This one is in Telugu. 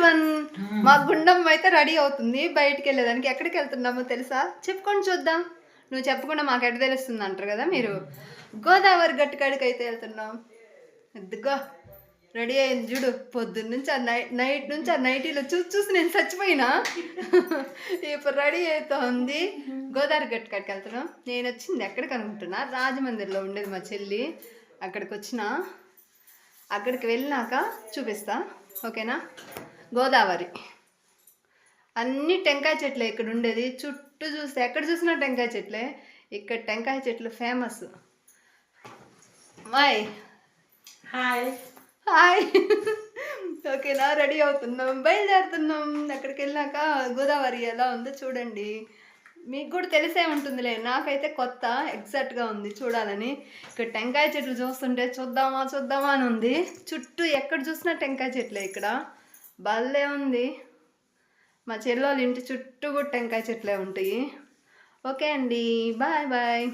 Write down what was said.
1 మా గుండమ్మ అయితే రెడీ అవుతుంది బయటికి వెళ్ళేదానికి. ఎక్కడికి వెళ్తున్నామో తెలుసా? చెప్పుకొని చూద్దాం. నువ్వు చెప్పకుండా మాకు ఎట్ట తెలుస్తుంది అంటారు కదా మీరు. గోదావరి గట్టు కాడికి అయితే వెళ్తున్నాం. ఎద్దుగో రెడీ అయింది చూడు. పొద్దున్న నుంచి నైట్ నుంచి ఆ నైటీలో చూసి నేను చచ్చిపోయినా. ఇప్పుడు రెడీ అవుతుంది. గోదావరి గట్టు కాడికి వెళ్తున్నాం. నేను వచ్చింది ఎక్కడికి అనుకుంటున్నా, రాజమండ్రిలో ఉండేది మా చెల్లి. అక్కడికి వచ్చిన, అక్కడికి వెళ్ళినాక చూపిస్తా, ఓకేనా? గోదావరి అన్ని టెంకాయ చెట్లే ఇక్కడ ఉండేది. చుట్టూ చూస్తే ఎక్కడ చూసినా టెంకాయ చెట్లే. ఇక్కడ టెంకాయ చెట్లు ఫేమస్. మాయ్ హాయ్ హాయ్. ఓకేనా, రెడీ అవుతున్నాం, బయలుదేరుతున్నాం. అక్కడికి వెళ్ళాక గోదావరి ఎలా ఉందో చూడండి. మీకు కూడా తెలిసే ఉంటుందిలే, నాకైతే కొత్త ఎగ్జాక్ట్గా ఉంది చూడాలని. ఇక్కడ టెంకాయ చెట్లు చూస్తుంటే చూద్దామా అని ఉంది. చుట్టూ ఎక్కడ చూసినా టెంకాయ చెట్లే. ఇక్కడ భలే ఉంది. మా చెల్లెళ్ళ ఇంటి చుట్టూ కూడా టెంకాయ చెట్లే ఉంటాయి. ఓకే అండి, బాయ్ బాయ్.